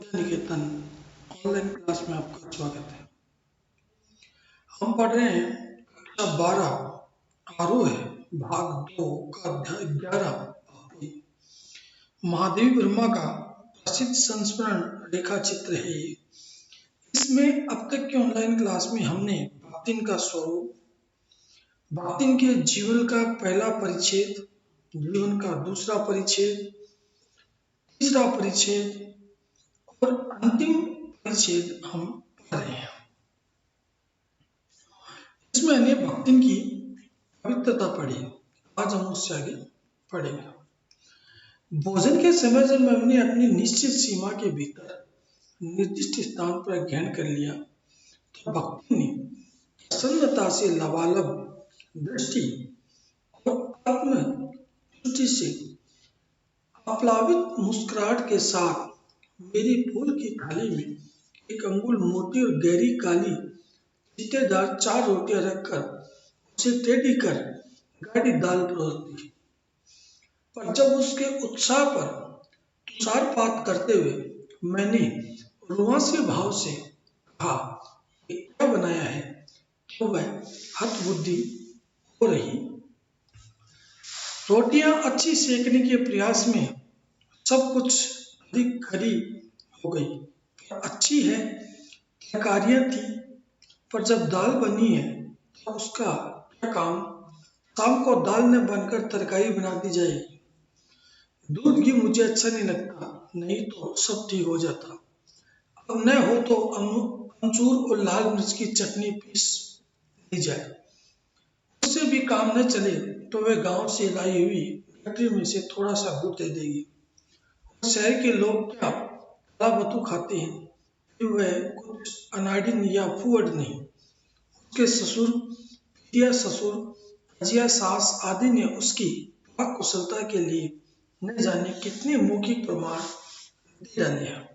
Vidya Niketan online class में आपका स्वागत है। हम पढ़ रहे हैं कक्षा 12 आरोह भाग 2 का अध्याय 11। महादेवी वर्मा का प्रसिद्ध संस्मरण रेखा चित्र है ये। इसमें अब तक की ऑनलाइन क्लास में हमने भक्तिन का स्वरूप, भक्तिन के जीवन का पहला परिच्छेद, जीवन का दूसरा परिच्छेद, तीसरा परिच्छेद और अंतिम परिच्छेद हम पढ़ रहे हैं। इसमें हमने भक्तिन की पवित्रता पढ़ी। आज हम उससे आगे पढ़ेंगे। भोजन के समय जब हमने अपनी निश्चित सीमा के भीतर निर्दिष्ट स्थान पर ग्रहण कर लिया तो भक्ति ने प्रसन्नता से लबालब दृष्टि और आत्म तुष्टि से अप्लावित मुस्कुराहट के साथ मेरी फूल की थाली में एक अंगुल मोटी और गहरी काली चित्तेदार 4 रोटियां रखकर उसे टेढ़ी कर गाढ़ी दाल परोस दी। पर जब उसके उत्साह पर तुषारपात करते हुए मैंने रुआंसे भाव से कहा, ये क्या बनाया है, तो वह हतबुद्धि हो रही। रोटियां अच्छी सेकने के प्रयास में सब कुछ अधिक खरी हो गई। अच्छी है तरकारियां थी, पर जब दाल बनी है तो उसका क्या काम। शाम को दाल न बनकर तरकारी बना दी जाएगी। दूध घी मुझे अच्छा नहीं लगता, नहीं तो सब ठीक हो जाता। अब न हो तो अमचूर और लाल मिर्च की चटनी पीस दी जाए। उससे भी काम न चले तो वह गांव से लाई हुई गठरी में से थोड़ा सा गुड़ दे देगी। और शहर के लोग क्या काला बतू खाते हैं, वह कुछ अनाड़िन या फुअड नहीं। उसके ससुर, पितिया ससुर, अजिया सास आदि ने उसकी पाक कुशलता के लिए न जाने कितने मौखिक प्रमाण दे डाले हैं।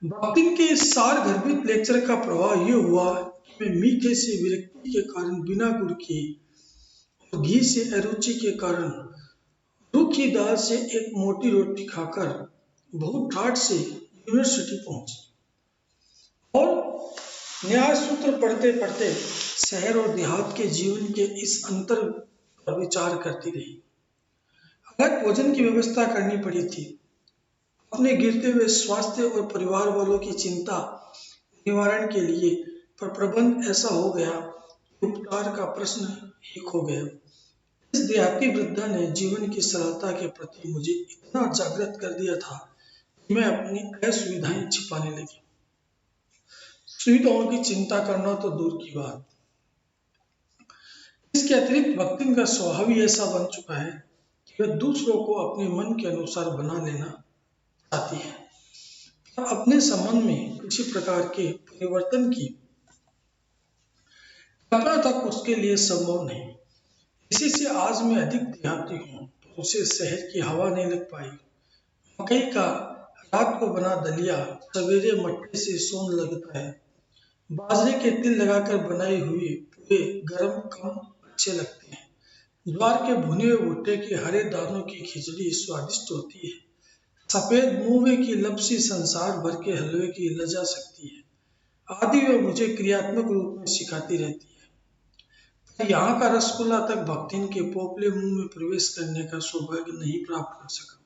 भक्तिन के इस सार गर्भित लेक्चर का प्रभाव यह हुआ कि मैं मीठे से विरक्ति के कारण बिना गुड़ के और घी से अरुचि के कारण रूखी दाल से एक मोटी रोटी खाकर बहुत ठाठ से यूनिवर्सिटी पहुंची और न्याय सूत्र पढ़ते पढ़ते शहर और देहात के जीवन के इस अंतर पर विचार करती रही। अलग भोजन की व्यवस्था करनी पड़ी थी। अपने गिरते हुए स्वास्थ्य और परिवार वालों की चिंता निवारण के लिए, पर प्रबंध ऐसा हो गया कि उपचार का प्रश्न ही खो गया। इस देहाती वृद्धा ने जीवन की सरलता के प्रति मुझे इतना जागृत कर दिया था कि मैं अपनी असुविधाएं छिपाने लगी। सुविधाओं की चिंता करना तो दूर की बात। इसके अतिरिक्त भक्तिन का स्वभाव ही ऐसा बन चुका है कि वह दूसरों को अपने मन के अनुसार बना लेना चाहती है और अपने संबंध में किसी प्रकार के परिवर्तन की कल्पना तक उसके लिए संभव नहीं। इसी से आज मैं अधिक देहाती हूँ, तो उसे शहर की हवा नहीं लग पाई। मकई का रात को बना दलिया सवेरे मट्टे से सोन लगता है। बाजरे के तिल लगाकर बनाई हुई पूरे गरम कम अच्छे लगते हैं। ज्वार के भुने हुए भुट्टे के हरे दानों की खिचड़ी स्वादिष्ट होती है। सफेद मुंगे की लपसी संसार भर के हलवे की लजा सकती है। आदि वह मुझे क्रियात्मक रूप में सिखाती रहती है। पर यहाँ का रसगुल्ला तक भक्तिन के पोपले मुंह में प्रवेश करने का सौभाग्य नहीं प्राप्त कर सका।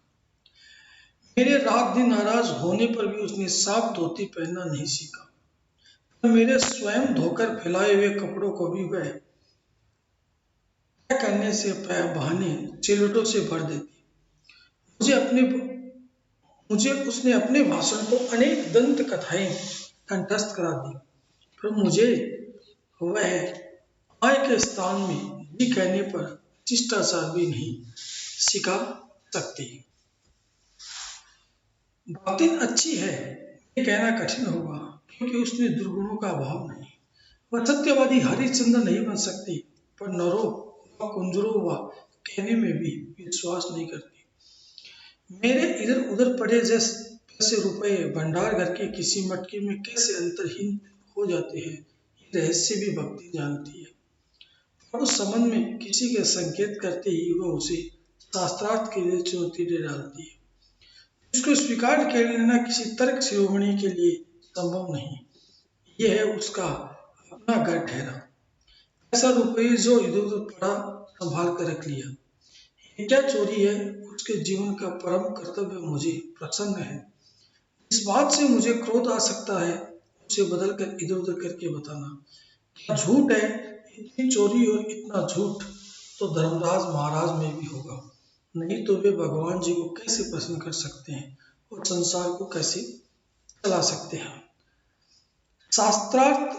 मेरे रात दिन नाराज होने पर भी उसने साफ धोती पहनना नहीं सीखा। मेरे स्वयं धोकर फैलाए हुए कपड़ों को भी वह तय करने से बहाने चिलटों से भर देती। मुझे उसने अपने भाषण को अनेक दंत कथाएं कंठस्थ करा दी, पर मुझे वह आय के स्थान में जी कहने पर शिष्टाचार भी नहीं सिखा सकती। भक्तिन अच्छी है ये कहना कठिन होगा, क्योंकि उसने दुर्गुणों का अभाव नहीं। वह सत्यवादी हरिश्चंद्र नहीं बन सकती, पर नरो व कुंजरो व कहने में भी विश्वास नहीं करती। मेरे इधर उधर पड़े जैसे पैसे रुपए भंडार घर के किसी मटके में कैसे अंतरहीन हो जाते हैं, ये रहस्य भी भक्ति जानती है। और उस संबंध में किसी के संकेत करते ही वह उसे शास्त्रार्थ के लिए चुनौती दे डालती है। उसको स्वीकार कर लेना किसी तर्क शिरोमणि के लिए संभव नहीं। यह है उसका अपना घर ठहरा। ऐसा रुपये जो इधर उधर पड़ा संभाल कर रख लिया। ये क्या चोरी है? उसके जीवन का परम कर्तव्य मुझे प्रसन्न है। इस बात से मुझे क्रोध आ सकता है, उसे बदल कर इधर उधर करके बताना। क्या झूठ है? इतनी चोरी और इतना झूठ तो धर्मराज महाराज में भी होगा, नहीं तो वे भगवान जी को कैसे प्रसन्न कर सकते हैं और संसार को कैसे चला सकते हैं। शास्त्रार्थ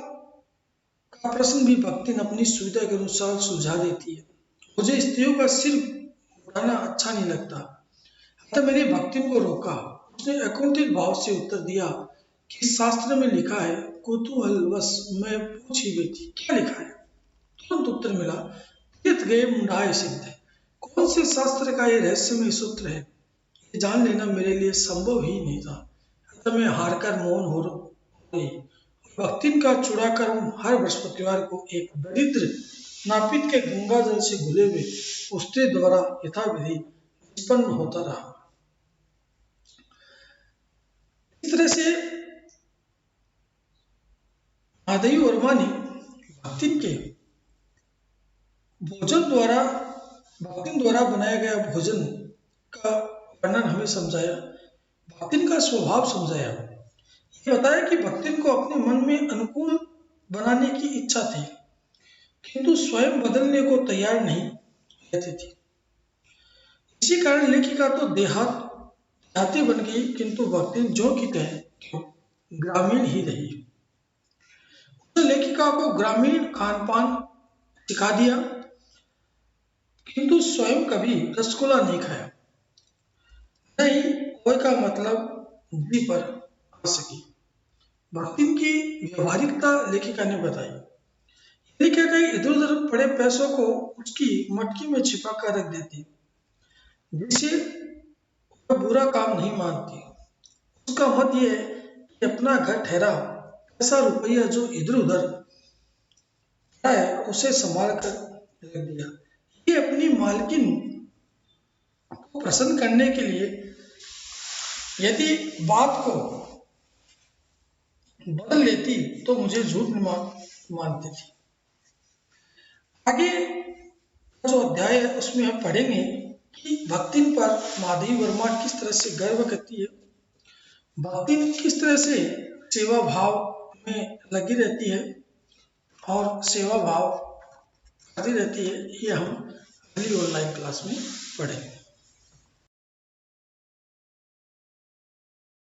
का प्रश्न भी भक्तिन अपनी सुविधा के अनुसार सुलझा देती है। मुझे स्त्रियों का सिर उठाना अच्छा नहीं लगता, अतः मैंने भक्तिन को रोका। उसने अकुंठित भाव से उत्तर दिया कि शास्त्र में लिखा है। कुतूहलवश मैं पूछ ही बैठी, क्या लिखा है? तुरंत उत्तर मिला, तीर्थ गए मुंडाए सिद्ध। कौन से शास्त्र का ये रहस्यमय सूत्र है, ये जान लेना मेरे लिए संभव ही नहीं था। अतः मैं हार कर मौन हो गई। भक्तिन का चुड़ाकर हर बृहस्पतिवार को एक दरिद्र नापित के गंगा जल से घुले हुए उसके द्वारा यथाविधि निष्पन्न होता रहा। इस तरह से महादेवी वर्मा ने भक्तिन के भोजन द्वारा भक्तिन द्वारा बनाया गया भोजन का वर्णन हमें समझाया, भक्तिन का स्वभाव समझाया। ये बताया कि भक्तिन को अपने मन में अनुकूल बनाने की इच्छा थी, किंतु स्वयं बदलने को तैयार नहीं रहती थी। इसी कारण लेखिका तो देहाती बन गई, किंतु भक्तिन जो की तय ग्रामीण ही रही। उसने लेखिका को ग्रामीण खान पान सिखा दिया, किंतु स्वयं कभी रसगुल्ला नहीं खाया, नहीं कोई का मतलब जी पर आ सकी। भक्तिन की व्यवहारिकता लेखिका ने बताई। लेखिका कई इधर उधर पड़े पैसों को उसकी मटकी में छिपा कर रख देती, जिसे वह बुरा काम नहीं मानती। उसका मत यह है कि अपना घर ठहरा ऐसा रुपया जो इधर उधर है उसे संभाल कर रख दिया। ये अपनी मालकिन को प्रसन्न करने के लिए यदि बात को बदल लेती तो मुझे झूठ मानती थी। आगे जो अध्याय है उसमें हम पढ़ेंगे कि भक्तिन पर महादेवी वर्मा किस तरह से गर्व करती है, भक्तिन किस तरह से सेवा भाव में लगी रहती है और सेवा भाव करती रहती है। ये हम अगली ऑनलाइन क्लास में पढ़ेंगे।